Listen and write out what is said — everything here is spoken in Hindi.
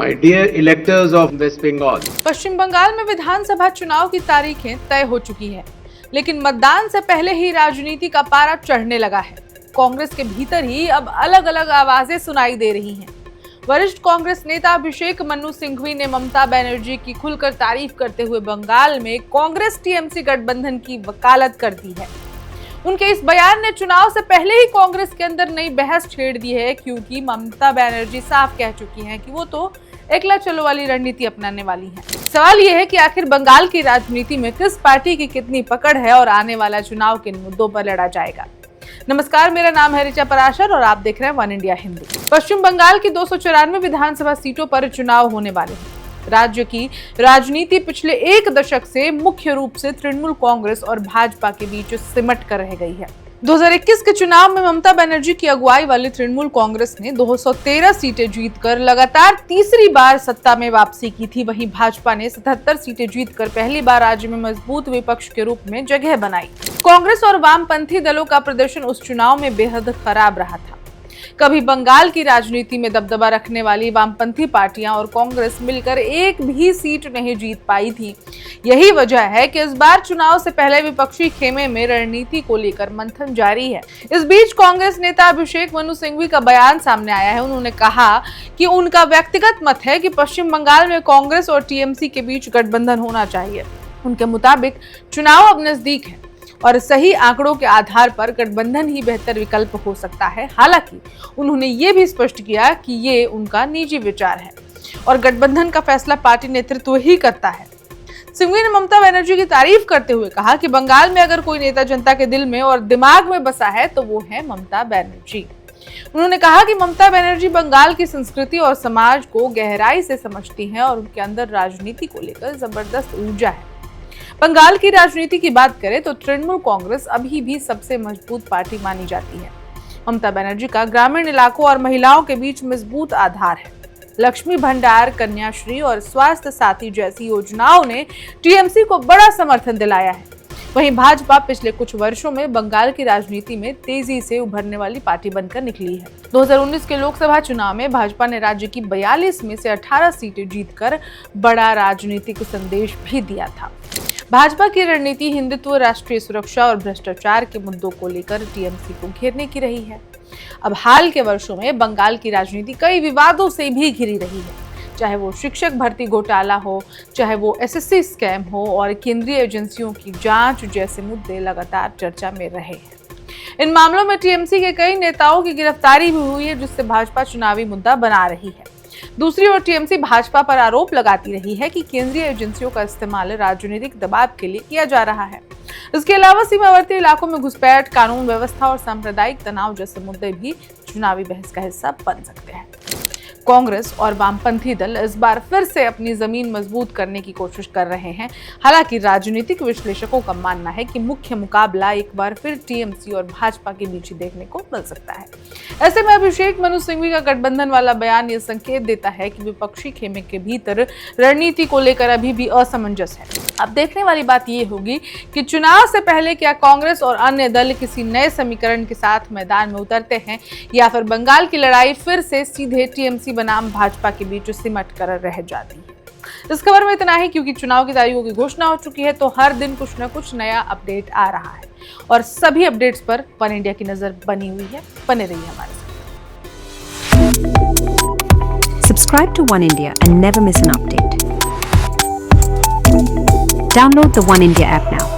My dear electors of West Bengal. पश्चिम बंगाल में विधानसभा चुनाव की तारीखें तय हो चुकी है, लेकिन मतदान से पहले ही राजनीति का पारा चढ़ने लगा है। कांग्रेस के भीतर ही अब अलग अलग आवाजें सुनाई दे रही हैं। वरिष्ठ कांग्रेस नेता अभिषेक मनु सिंघवी ने ममता बनर्जी की खुलकर तारीफ करते हुए बंगाल में कांग्रेस टीएमसी गठबंधन की वकालत कर दी है। उनके इस बयान ने चुनाव से पहले ही कांग्रेस के अंदर नई बहस छेड़ दी है, क्योंकि ममता बनर्जी साफ कह चुकी हैं कि वो तो एकला चलो वाली रणनीति अपनाने वाली हैं। सवाल ये है कि आखिर बंगाल की राजनीति में किस पार्टी की कितनी पकड़ है और आने वाला चुनाव किन मुद्दों पर लड़ा जाएगा। नमस्कार, मेरा नाम है ऋचा पराशर और आप देख रहे हैं वन इंडिया हिंदी। पश्चिम बंगाल की 294 विधानसभा सीटों पर चुनाव होने वाले हैं। राज्य की राजनीति पिछले एक दशक से मुख्य रूप से तृणमूल कांग्रेस और भाजपा के बीच सिमट कर रह गई है। 2021 के चुनाव में ममता बनर्जी की अगुवाई वाली तृणमूल कांग्रेस ने 213 सीटें जीतकर लगातार तीसरी बार सत्ता में वापसी की थी। वहीं भाजपा ने 77 सीटें जीतकर पहली बार राज्य में मजबूत विपक्ष के रूप में जगह बनाई। कांग्रेस और वामपंथी दलों का प्रदर्शन उस चुनाव में बेहद खराब रहा था। कभी बंगाल की राजनीति में दबदबा रखने वाली वामपंथी पार्टियां और कांग्रेस मिलकर एक भी सीट नहीं जीत पाई थी। यही वजह है कि इस बार चुनाव से पहले विपक्षी खेमे में रणनीति को लेकर मंथन जारी है। इस बीच कांग्रेस नेता अभिषेक मनु सिंघवी का बयान सामने आया है। उन्होंने कहा कि उनका व्यक्तिगत मत है कि पश्चिम बंगाल में कांग्रेस और टीएमसी के बीच गठबंधन होना चाहिए। उनके मुताबिक चुनाव अब नजदीक है और सही आंकड़ों के आधार पर गठबंधन ही बेहतर विकल्प हो सकता है। हालांकि उन्होंने ये भी स्पष्ट किया कि ये उनका निजी विचार है और गठबंधन का फैसला पार्टी नेतृत्व ही करता है। सिंघवी ने ममता बनर्जी की तारीफ करते हुए कहा कि बंगाल में अगर कोई नेता जनता के दिल में और दिमाग में बसा है तो वो है ममता बनर्जी। उन्होंने कहा कि ममता बनर्जी बंगाल की संस्कृति और समाज को गहराई से समझती हैं और उनके अंदर राजनीति को लेकर जबरदस्त ऊर्जा है। बंगाल की राजनीति की बात करें तो तृणमूल कांग्रेस अभी भी सबसे मजबूत पार्टी मानी जाती है। ममता बनर्जी का ग्रामीण इलाकों और महिलाओं के बीच मजबूत आधार है। लक्ष्मी भंडार, कन्याश्री और स्वास्थ्य साथी जैसी योजनाओं ने टीएमसी को बड़ा समर्थन दिलाया है। वहीं भाजपा पिछले कुछ वर्षों में बंगाल की राजनीति में तेजी से उभरने वाली पार्टी बनकर निकली है। 2019 के लोकसभा चुनाव में भाजपा ने राज्य की 42 में से 18 सीटें जीतकर बड़ा राजनीतिक संदेश भी दिया था। भाजपा की रणनीति हिंदुत्व, राष्ट्रीय सुरक्षा और भ्रष्टाचार के मुद्दों को लेकर टीएमसी को घेरने की रही है। अब हाल के वर्षों में बंगाल की राजनीति कई विवादों से भी घिरी रही है, चाहे वो शिक्षक भर्ती घोटाला हो, चाहे वो एसएससी स्कैम हो और केंद्रीय एजेंसियों की जांच जैसे मुद्दे लगातार चर्चा में रहे हैं। इन मामलों में टीएमसी के कई नेताओं की गिरफ्तारी भी हुई है, जिससे भाजपा चुनावी मुद्दा बना रही है। दूसरी ओर टीएमसी भाजपा पर आरोप लगाती रही है कि केंद्रीय एजेंसियों का इस्तेमाल राजनीतिक दबाव के लिए किया जा रहा है। इसके अलावा सीमावर्ती इलाकों में घुसपैठ, कानून व्यवस्था और सांप्रदायिक तनाव जैसे मुद्दे भी चुनावी बहस का हिस्सा बन सकते हैं। कांग्रेस और वामपंथी दल इस बार फिर से अपनी जमीन मजबूत करने की कोशिश कर रहे हैं। हालांकि राजनीतिक विश्लेषकों का मानना है कि मुख्य मुकाबला एक बार फिर टीएमसी और भाजपा के बीच देखने को मिल सकता है। ऐसे में अभिषेक मनु सिंघवी का गठबंधन वाला बयान ये संकेत देता है कि विपक्षी खेमे के भीतर रणनीति को लेकर अभी भी असमंजस है। अब देखने वाली बात ये होगी कि चुनाव से पहले क्या कांग्रेस और अन्य दल किसी नए समीकरण के साथ मैदान में उतरते हैं या फिर बंगाल की लड़ाई फिर से सीधे टीएमसी बनाम भाजपा के बीच सिमट कर रह जाती है। इस खबर में इतना ही, क्योंकि चुनाव की तारीखों की घोषणा हो चुकी है तो हर दिन कुछ न कुछ नया अपडेट आ रहा है और सभी अपडेट्स पर वन इंडिया की नजर बनी हुई है। बने रहिए हमारे साथ। Subscribe to One India and never miss an update. Download the One India app now.